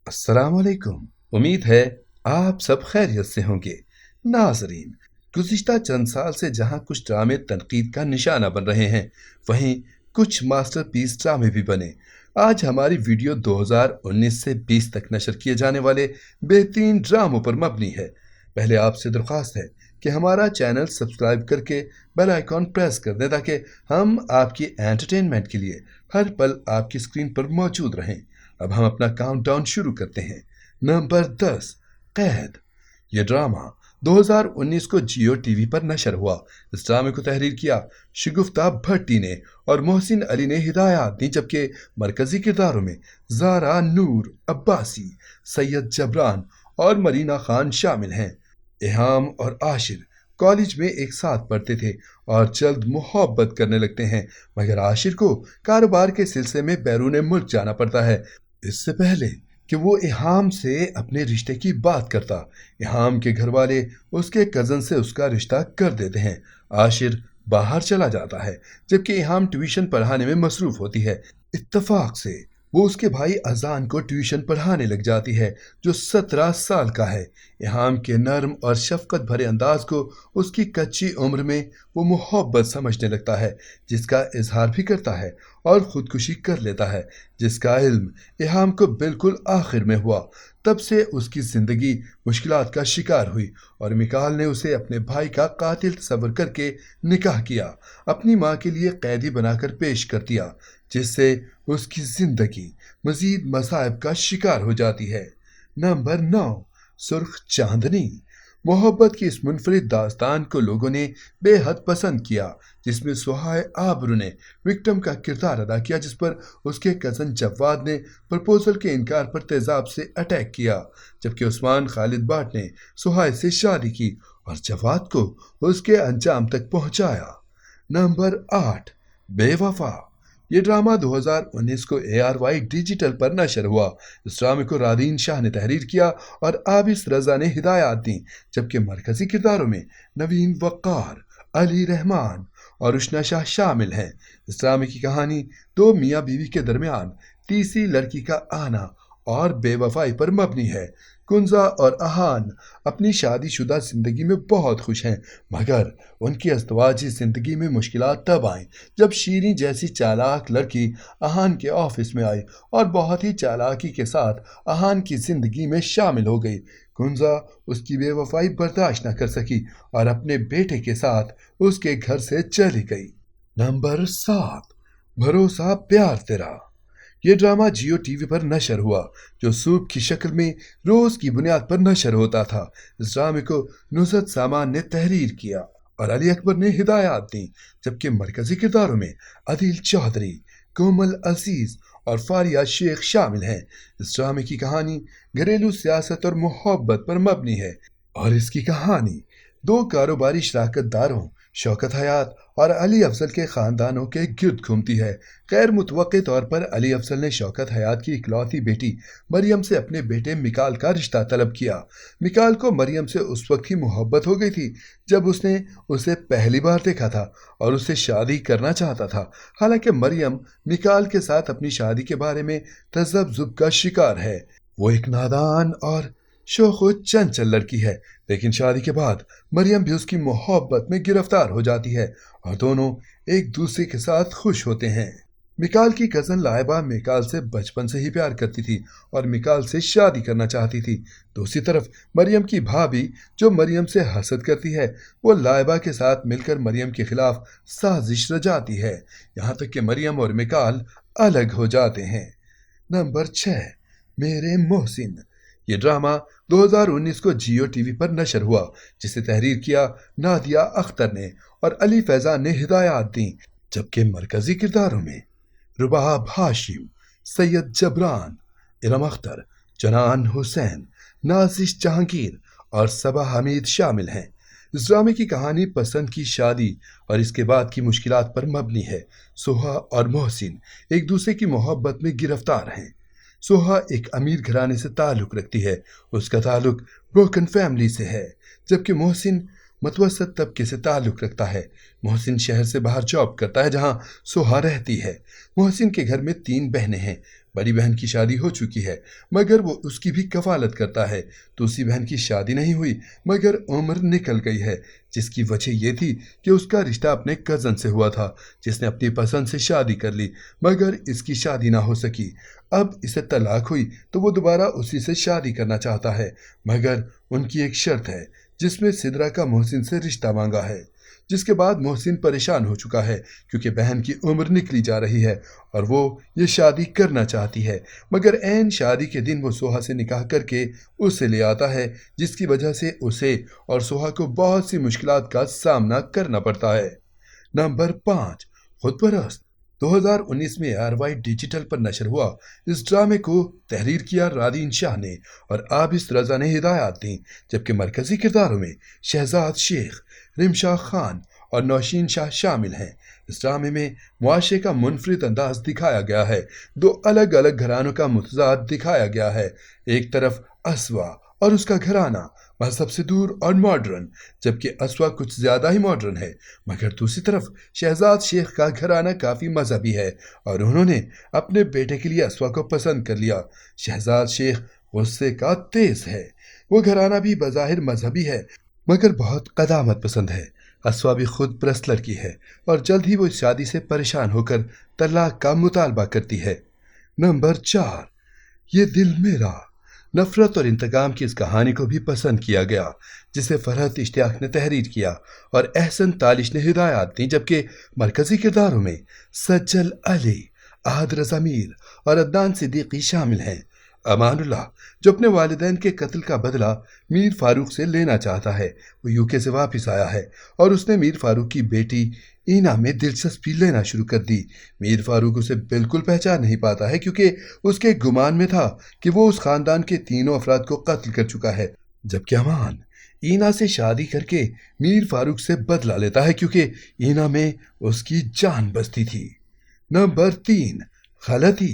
अस्सलाम वालेकुम। उम्मीद है आप सब खैरियत से होंगे। नाजरीन, गुज़िश्ता चंद साल से जहां कुछ ड्रामे तनकीद का निशाना बन रहे हैं, वहीं कुछ मास्टरपीस ड्रामे भी बने। आज हमारी वीडियो 2019 से 20 तक नशर किए जाने वाले बेहतरीन ड्रामों पर मबनी है। पहले आपसे दरख्वास्त है कि हमारा चैनल सब्सक्राइब करके बेल आइकॉन प्रेस कर दें ताकि हम आपकी एंटरटेनमेंट के लिए हर पल आपकी स्क्रीन पर मौजूद रहें। अब हम अपना काउंटडाउन शुरू करते हैं। नंबर 10, कैद। यह ड्रामा 2019 को जियो टीवी पर नशर हुआ। इस ड्रामे को तहरीर किया शगुफ्ता भट्टी ने और मोहसिन अली ने हिदायत दी, जबकि मरकजी किरदारों में ज़ारा नूर अब्बासी, सैयद जबरान और मरीना खान शामिल हैं। इहाम और आशिर कॉलेज में एक साथ पढ़ते थे और जल्द मोहब्बत करने लगते हैं, मगर आशिर को कारोबार के सिलसिले में बैरून मुल्क जाना पड़ता है। इससे पहले कि वो इहाम से अपने रिश्ते की बात करता, इहाम के घर वाले उसके कज़न से उसका रिश्ता कर देते हैं। आशिर बाहर चला जाता है जबकि इहाम ट्यूशन पढ़ाने में मसरूफ होती है। इत्तफाक से वो उसके भाई अजान को ट्यूशन पढ़ाने लग जाती है, जो 17 साल का है। इहाम के नर्म और शफकत भरे अंदाज को उसकी कच्ची उम्र में वो मोहब्बत समझने लगता है, जिसका इजहार भी करता है और खुदकुशी कर लेता है, जिसका इल्म इहाम को बिल्कुल आखिर में हुआ। तब से उसकी ज़िंदगी मुश्किलात का शिकार हुई और मिकाल ने उसे अपने भाई का कातिल तस्वर करके निकाह किया, अपनी माँ के लिए कैदी बनाकर पेश कर दिया, जिससे उसकी ज़िंदगी मज़ीद मसाइब का शिकार हो जाती है। नंबर 9, सुर्ख चांदनी। मोहब्बत की इस मुनफरिद दास्तान को लोगों ने बेहद पसंद किया, जिसमें सुहाय आबरू ने विक्टिम का किरदार अदा किया, जिस पर उसके कज़न जवाद ने प्रपोजल के इनकार पर तेजाब से अटैक किया, जबकि उस्मान खालिद बाट ने सुहाय से शादी की और जवाद को उसके अंजाम तक पहुंचाया। नंबर 8, बेवफा। ये ड्रामा 2019 को ARY डिजिटल पर नशर हुआ। इस ड्रामे को रादीन शाह ने तहरीर किया और आबिस रजा ने हिदायत दी, जबकि मरकजी किरदारों में नवीन वक्कार, अली रहमान और उष्ना शाह शामिल हैं। इस ड्रामे की कहानी दो मियाँ बीवी के दरमियान तीसरी लड़की का आना और बेवफाई पर मबनी है। कुंजा और अहान अपनी शादीशुदा ज़िंदगी में बहुत खुश हैं, मगर उनकी अज़दवाजी ज़िंदगी में मुश्किलात तब आईं जब शीरीं जैसी चालाक लड़की अहान के ऑफिस में आई और बहुत ही चालाकी के साथ अहान की ज़िंदगी में शामिल हो गई। कुंजा उसकी बेवफाई बर्दाश्त न कर सकी और अपने बेटे के साथ उसके घर से चली गई। नंबर 7, भरोसा प्यार तेरा। ये ड्रामा जियो टीवी पर नशर हुआ, जो सूप की शक्ल में रोज़ की बुनियाद पर नशर होता था। इस ड्रामे को नुसरत सामान ने तहरीर किया और अली अकबर ने हिदायत दी, जबकि मरकजी किरदारों में अदील चौधरी, कोमल अजीज और फारिया शेख शामिल हैं। इस ड्रामे की कहानी घरेलू सियासत और मोहब्बत पर मबनी है और इसकी कहानी दो कारोबारी शराकतदारों शौकत हयात और अली अफजल के ख़ानदानों के गिर्द घूमती है। गैर मुतवक्के तौर पर अली अफजल ने शौकत हयात की इकलौती बेटी मरियम से अपने बेटे मिकाल का रिश्ता तलब किया। मिकाल को मरियम से उस वक्त ही मोहब्बत हो गई थी जब उसने उसे पहली बार देखा था और उससे शादी करना चाहता था। हालांकि मरियम मिकाल के साथ अपनी शादी के बारे में तज़ब्ज़ुब का शिकार है। वो एक नादान और शोखो चंचल लड़की है, लेकिन शादी के बाद मरियम भी उसकी मोहब्बत में गिरफ्तार हो जाती है और दोनों एक दूसरे के साथ खुश होते हैं। मिकाल की कज़न लाइबा मिकाल से बचपन से ही प्यार करती थी और मिकाल से शादी करना चाहती थी। दूसरी तरफ मरियम की भाभी, जो मरियम से हसद करती है, वो लाइबा के साथ मिलकर मरियम के खिलाफ साजिश रचाती है, यहाँ तक कि मरियम और मिकाल अलग हो जाते हैं। नंबर 6, मेरे मोहसिन। ये ड्रामा 2019 को जियो टीवी पर नशर हुआ, जिसे तहरीर किया नादिया अख्तर ने और अली फैज़ान ने हिदायत दी, जबकि मरकजी किरदारों में रुबाब हाशिम, सैयद जबरान, इरम अख्तर, जनान हुसैन, नाजिश जहांगीर और सबा हमीद शामिल हैं। इस ड्रामे की कहानी पसंद की शादी और इसके बाद की मुश्किलात पर मबनी है। सोहा और मोहसिन एक दूसरे की मोहब्बत में गिरफ्तार हैं। सोहा एक अमीर घराने से ताल्लुक़ रखती है, उसका ताल्लुक़ ब्रोकन फैमिली से है, जबकि मोहसिन मतवसत तबके से ताल्लुक़ रखता है। मोहसिन शहर से बाहर जॉब करता है जहाँ सोहा रहती है। मोहसिन के घर में 3 बहनें हैं, बड़ी बहन की शादी हो चुकी है मगर वो उसकी भी कफालत करता है। दूसरी बहन की शादी नहीं हुई मगर उम्र निकल गई है, जिसकी वजह ये थी कि उसका रिश्ता अपने कज़न से हुआ था जिसने अपनी पसंद से शादी कर ली मगर इसकी शादी ना हो सकी। अब इसे तलाक हुई तो वो दोबारा उसी से शादी करना चाहता है मगर उनकी एक शर्त है जिसमें सिदरा का मोहसिन से रिश्ता मांगा है। जिसके बाद मोहसिन परेशान हो चुका है क्योंकि बहन की उम्र निकली जा रही है और वो ये शादी करना चाहती है मगर ऐन शादी के दिन वो सोहा से निकाह करके उसे ले आता है, जिसकी वजह से उसे और सोहा को बहुत सी मुश्किलात का सामना करना पड़ता है। नंबर 5, खुदपरस्त। 2019 में ARY डिजिटल पर नशर हुआ इस ड्रामे को तहरीर किया रादीन शाह ने और आबिस रजा ने हिदायत दी, जबकि मरकजी किरदारों में शहजाद शेख, रिमशा खान और नौशीन शाह शामिल हैं। इस ड्रामे में मुआशरे का मुनफरिद अंदाज दिखाया गया है। दो अलग अलग घरानों का मुतजाद दिखाया गया है। एक तरफ असवा और उसका घराना मजहब से दूर और मॉडर्न, जबकि असवा कुछ ज्यादा ही मॉडर्न है, मगर दूसरी तरफ शहजाद शेख का घराना काफी मजहबी है और उन्होंने अपने बेटे के लिए असवा को पसंद कर लिया। शहजाद शेख गुस्से का तेज है। वो घराना भी बज़ाहिर मजहबी है मगर बहुत कदामत पसंद है। असवा भी खुद परस्त लड़की है और जल्द ही वो इस शादी से परेशान होकर तलाक का मुतालबा करती है। नंबर 4, ये दिल मेरा। नफरत और इंतकाम की इस कहानी को भी पसंद किया गया, जिसे फरहत इश्तियाक ने तहरीर किया और एहसन तालिश ने हिदायत दी, जबकि मरकजी किरदारों में सज्जल अली, आहद रज़ा मीर और अदनान सिद्दीकी शामिल हैं। अमानुल्लाह, जो अपने वालिदैन के कत्ल का बदला मीर फारूक से लेना चाहता है, वो यूके से वापस आया है और उसने मीर फारूक की बेटी ईना में दिलचस्पी लेना शुरू कर दी। मीर फारूक उसे बिल्कुल पहचान नहीं पाता है क्योंकि उसके गुमान में था कि वो उस खानदान के तीनों अफराद को कत्ल कर चुका है, जबकि अमान ईना से शादी करके मीर फारूक से बदला लेता है क्योंकि ईना में उसकी जान बसती थी। नंबर 3, गलती।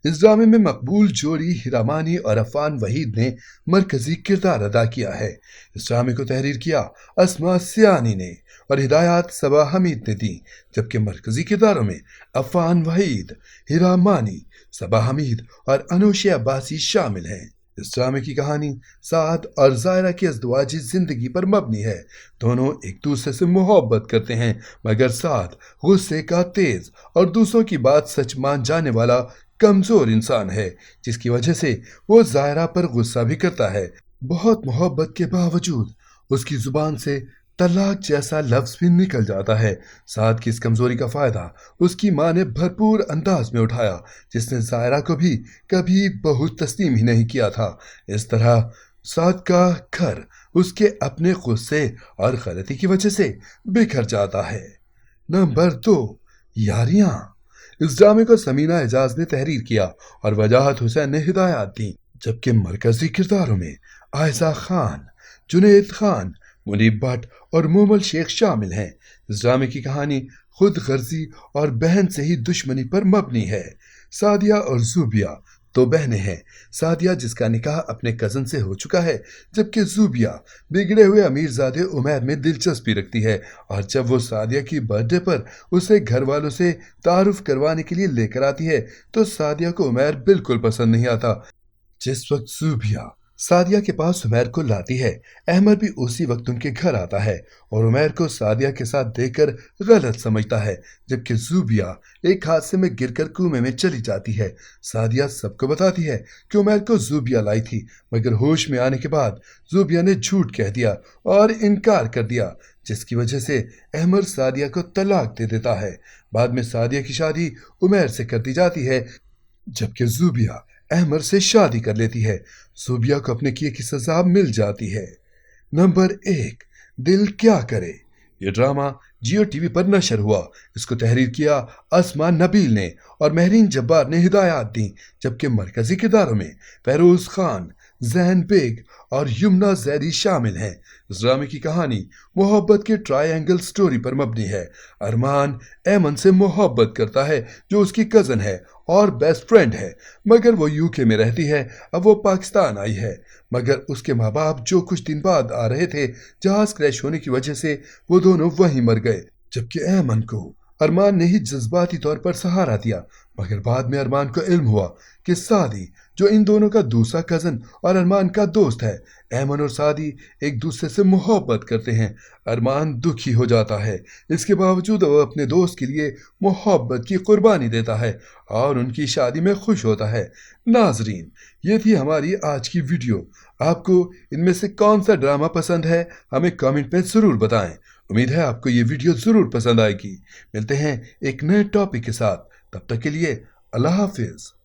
इस ड्रामे में मकबूल जोड़ी हिरामानी और अफान वहीद ने मरकजी किरदार अदा किया है। इस ड्रामे को तहरीर किया अस्मा सियानी ने और हिदायत सबा हमीद ने दी, जबकि मरकजी किरदारों में अफान वहीद, हिरामानी, सबा हमीद और अनुशे अब्बासी शामिल हैं। इस ड्रामे की कहानी साद और जायरा की अज़दवाजी जिंदगी पर मबनी है। दोनों एक दूसरे से मोहब्बत करते हैं मगर साद गुस्से का तेज और दूसरों की बात सच मान जाने वाला कमजोर इंसान है, जिसकी वजह से वो जायरा पर गुस्सा भी करता है। बहुत मोहब्बत के बावजूद उसकी जुबान से तलाक जैसा लफ्ज भी निकल जाता है। साद की इस कमजोरी का फायदा उसकी मां ने भरपूर अंदाज में उठाया, जिसने जायरा को भी कभी बहू तस्लीम ही नहीं किया था। इस तरह साद का घर उसके अपने गुस्से और गलती की वजह से बिखर जाता है। नंबर 2, यारियां। इस ड्रामे को समीना एजाज ने तहरीर किया और वजाहत हुसैन ने हिदायत दी, जबकि मरकजी किरदारों में आयशा खान, जुनैद खान, मुनीब भट्ट और मोमल शेख शामिल हैं। इस ड्रामे की कहानी खुद गर्जी और बहन से ही दुश्मनी पर मबनी है। सादिया और जूबिया दो बहनें हैं। सादिया जिसका निकाह अपने कज़न से हो चुका है, जबकि जूबिया बिगड़े हुए अमीरजादे उमैर में दिलचस्पी रखती है और जब वो सादिया की बर्थडे पर उसे घर वालों से तारुफ करवाने के लिए लेकर आती है तो सादिया को उमैर बिल्कुल पसंद नहीं आता। जिस वक्त जूबिया सादिया के पास उमैर को लाती है, अहमद भी उसी वक्त उनके घर आता है और उमैर को सादिया के साथ देखकर गलत समझता है, जबकि जूबिया एक हादसे में गिरकर कुएं में चली जाती है। सादिया सबको बताती है कि उमैर को जूबिया लाई थी, मगर होश में आने के बाद जूबिया ने झूठ कह दिया और इनकार कर दिया, जिसकी वजह से अहमद सादिया को तलाक दे देता है। बाद में सादिया की शादी उमैर से कर दी जाती है, जबकि जूबिया अहमद से शादी कर लेती है। जूबिया को अपने किए की सजा मिल जाती है। नंबर 1, दिल क्या करे। ये ड्रामा जियो टीवी पर नशर हुआ। इसको तहरीर किया अस्मा नबील ने और महरीन जब्बार ने हिदायत दी, जबकि मरकजी किरदारों में फेरोज खान, जैन बेग और यमुना जैदी शामिल हैं। इस ड्रामे की कहानी मोहब्बत के ट्रायंगल स्टोरी पर मबनी है। अरमान ऐमन से मोहब्बत करता है जो उसकी कज़न है और बेस्ट फ्रेंड है, मगर वो यूके में रहती है। अब वो पाकिस्तान आई है, मगर उसके माँ बाप जो कुछ दिन बाद आ रहे थे, जहाज क्रैश होने की वजह से वो दोनों वहीं मर गए, जबकि ऐमन को अरमान ने ही जज्बाती तौर पर सहारा दिया। मगर बाद में अरमान को इल्म हुआ कि सादी, जो इन दोनों का दूसरा कज़न और अरमान का दोस्त है, ऐमन और सादी एक दूसरे से मोहब्बत करते हैं। अरमान दुखी हो जाता है। इसके बावजूद वो अपने दोस्त के लिए मोहब्बत की कुर्बानी देता है और उनकी शादी में खुश होता है। नाजरीन, ये थी हमारी आज की वीडियो। आपको इनमें से कौन सा ड्रामा पसंद है, हमें कमेंट में ज़रूर बताएं। उम्मीद है आपको ये वीडियो ज़रूर पसंद आएगी। मिलते हैं एक नए टॉपिक के साथ, तब तक के लिए अल्लाह हाफिज़।